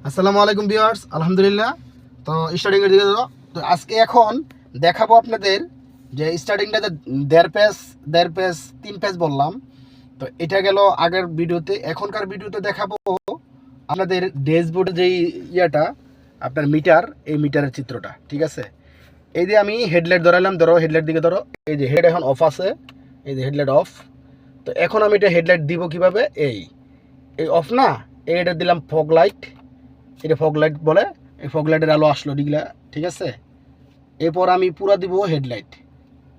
আসসালামু আলাইকুম ভিউয়ার্স, আলহামদুলিল্লাহ। তো স্টার্টিংয়ের দিকে ধরো। তো আজকে এখন দেখাবো আপনাদের যে স্টার্টিংটাতে দেড় পেজ 3 পেজ বললাম। তো এটা গেল আগের ভিডিওতে। এখনকার ভিডিওতে দেখাবো আপনাদের ড্যাশবোর্ডে যেই ইয়েটা আপনার মিটার, এই মিটারের চিত্রটা, ঠিক আছে। এই যে আমি হেডলাইট ধরালাম, ধরো হেডলাইট দিকে ধরো। এই যে হেড এখন অফ আছে, এই যে হেডলাইট অফ। তো এখন আমি এটা হেডলাইট দিব কিভাবে, এই অফ না, এটা দিলাম ফগ লাইট। এটা ফগ লাইট বলে, এই ফগ লাইটের আলো আসলো ডিগলা, ঠিক আছে। এরপর আমি পুরো দিব হেডলাইট,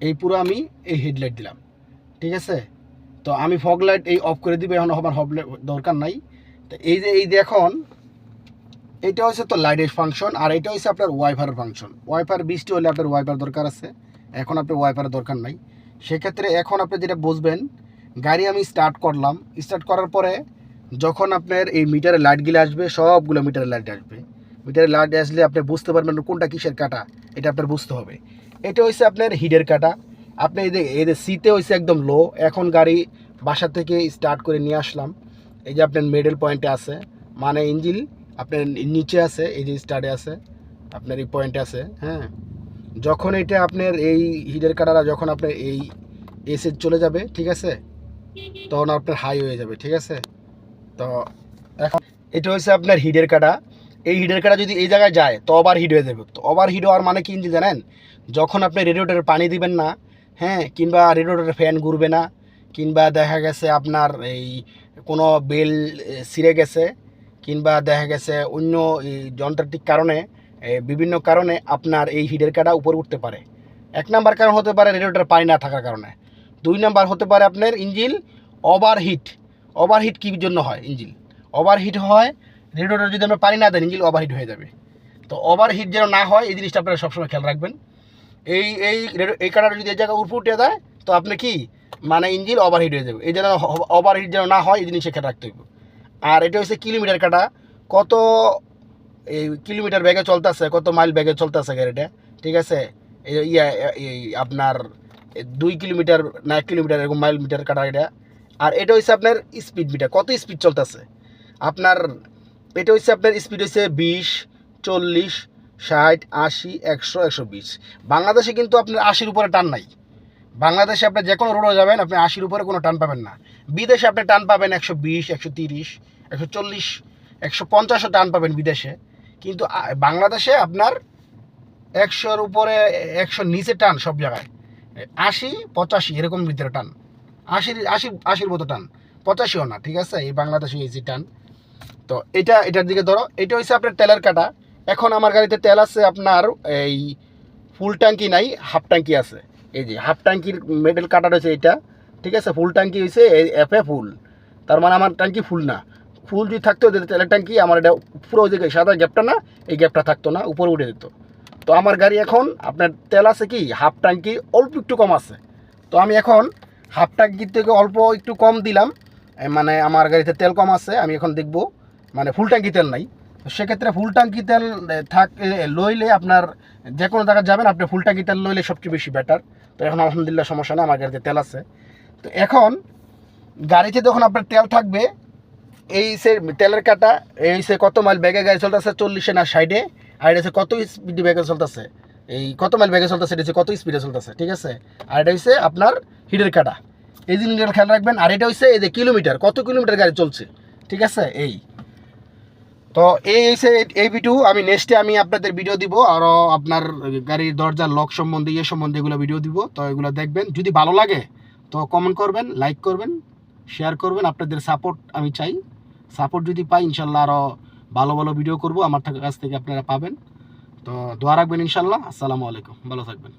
এই পুরো আমি এই হেডলাইট দিলাম, ঠিক আছে। তো আমি ফগ লাইট এই অফ করে দিব, এখন আমার দরকার নাই। তো এই যে এখন এইটা হচ্ছে তো লাইটের ফাংশন, আর এটা হচ্ছে আপনার ওয়াইফারের ফাংশন। ওয়াইফার বৃষ্টি হলে আপনার ওয়াইফার দরকার আছে, এখন আপনার ওয়াইফারের দরকার নাই। সেক্ষেত্রে এখন আপনি যেটা বুঝবেন, গাড়ি আমি স্টার্ট করলাম, স্টার্ট করার পরে যখন আপনার এই মিটারের লাইটগুলো আসবে, সবগুলো মিটারের লাইট আসবে। মিটারের লাইট আসলে আপনি বুঝতে পারবেন কোনটা কিসের কাটা, এটা আপনার বুঝতে হবে। এটা হচ্ছে আপনার হিডের কাটা। আপনি এই যে সিতে হচ্ছে একদম লো। এখন গাড়ি বাসা থেকে স্টার্ট করে নিয়ে আসলাম, এই যে আপনার মিডল পয়েন্টে আছে, মানে ইঞ্জিন আপনার নিচে আছে, এই যে স্টার্টে আছে, আপনার এই পয়েন্টে আছে, হ্যাঁ। যখন এটা আপনার এই হিডের কাটারা যখন আপনার এই এসে চলে যাবে, ঠিক আছে, তখন আপনার হাই হয়ে যাবে, ঠিক আছে। তো এখন এটা হচ্ছে আপনার হিডের কাটা। এই হিডের কাটা যদি এই জায়গায় যায় তো ওভার হিট হয়ে যাবে। তো ওভার হিট হওয়ার মানে কি জানেন, যখন আপনি রেডিয়েটরে পানি দিবেন না, হ্যাঁ, কিংবা রেডিয়েটরের ফ্যান ঘুরবে না, কিংবা দেখা গেছে আপনার এই কোনো বেল ছিঁড়ে গেছে, কিংবা দেখা গেছে অন্য যন্ত্রান্তিক কারণে, বিভিন্ন কারণে আপনার এই হিডের কাটা উপরে উঠতে পারে। 1 নাম্বার কারণ হতে পারে রেডিয়েটরে পানি না থাকার কারণে। 2 নাম্বার হতে পারে আপনার ইঞ্জিন ওভারহিট। ওভারহিট কী জন্য হয়, ইঞ্জিন ওভারহিট হয়, রেডিয়েটরে যদি আমরা পানি না দেন ইঞ্জিন ওভারহিট হয়ে যাবে। তো ওভারহিট যেন না হয় এই জিনিসটা আপনারা সবসময় খেয়াল রাখবেন। এই এই এই কাটাটা যদি এই জায়গায় উপরে উঠে দেয় তো আপনি কি মানে ইঞ্জিন ওভারহিট হয়ে যাবে। এই যেন ওভারহিট যেন না হয় এই জিনিসটা খেয়াল রাখতে হবে। আর এটা হচ্ছে কিলোমিটার কাটা, কত এই কিলোমিটার ব্যাগে চলতেছে, কত মাইল ব্যাগে চলতেছে গাড়িটা, ঠিক আছে। এই আপনার 2 কিলোমিটার না 1 কিলোমিটার এরকম মাইল মিটার কাটা এটা। আর এটা হচ্ছে আপনার স্পিড মিটার, কত স্পিড চলতেছে আপনার। এটা হচ্ছে আপনার স্পিড হচ্ছে 20, 40, 60, 80, 100, 120। বাংলাদেশে কিন্তু আপনার 80-র উপরে টান নাই। বাংলাদেশে আপনি যে কোনো রোডে যাবেন আপনি 80-র উপরে কোনো টান পাবেন না। বিদেশে আপনি টান পাবেন 120, 130, 140, 150ও টান পাবেন বিদেশে। কিন্তু বাংলাদেশে আপনার 100-র উপরে, 100-র নিচে টান সব জায়গায়। 80, 85 এরকম ভিতরে টান। 80-80-80-র মতো টান, 85ও না, ঠিক আছে। এই বাংলাদেশে এই টান। তো এটার দিকে ধরো। এটা হচ্ছে আপনার তেলের কাটা। এখন আমার গাড়িতে তেল আছে আপনার এই ফুল ট্যাঙ্কি নাই, হাফ ট্যাঙ্কি আছে। এই যে হাফ ট্যাঙ্কির মেডেল কাটা রয়েছে এটা, ঠিক আছে। ফুল ট্যাঙ্কি হয়েছে এই এফে ফুল, তার মানে আমার ট্যাঙ্কি ফুল না। ফুল যদি থাকতো তেলের ট্যাঙ্কি, আমার এটা পুরো ওই দিকে সাদা গ্যাপটা না, এই গ্যাপটা থাকতো না, উপরে উঠে যেত। তো আমার গাড়ি এখন আপনার তেল আছে কি হাফ ট্যাঙ্কি অল্প একটু কম আছে। তো আমি এখন হাফ ট্যাঙ্কির থেকে অল্প একটু কম দিলাম, মানে আমার গাড়িতে তেল কম আছে। আমি এখন দেখব মানে ফুল ট্যাঙ্কি তেল নাই। তো সেক্ষেত্রে ফুল ট্যাঙ্কি তেল লইলে আপনার যে কোনো জায়গায় যাবেন আপনি ফুল ট্যাঙ্কি তেল লইলে সবচেয়ে বেশি বেটার। তো এখন আলহামদুলিল্লাহ সমস্যা নেই, আমার গাড়িতে তেল আছে। তো এখন গাড়িতে যখন আপনার তেল থাকবে, এই সে তেলের কাটা, এই সে কত মাইল ব্যাগে গাড়ি চলতেছে, 40 না 60, আর এটা হচ্ছে কত স্পিডে ব্যাগে চলতেছে, এই কত মাইল ব্যাগে চলতেছে, এটা হচ্ছে কত স্পিডে চলতেছে, ঠিক আছে। আর এটা হচ্ছে আপনার হিডের কাটা, এই জিনিসটা খেয়াল রাখবেন। আর এটা হচ্ছে এই যে কিলোমিটার, কত কিলোমিটার গাড়ি চলছে, ঠিক আছে। এই তো এই ভিডিও আমি নেক্সটে আমি আপনাদের ভিডিও দিব, আরও আপনার গাড়ির দরজার লক সম্বন্ধে সম্বন্ধে এগুলো ভিডিও দিব। তো এগুলো দেখবেন, যদি ভালো লাগে তো কমেন্ট করবেন, লাইক করবেন, শেয়ার করবেন। আপনাদের সাপোর্ট আমি চাই। সাপোর্ট যদি পাই ইনশাল্লাহ আরও ভালো ভালো ভিডিও করব আমার কাছ থেকে আপনারা পাবেন। তো দোয়া রাখবেন ইনশাল্লাহ। আসসালামু আলাইকুম, ভালো থাকবেন।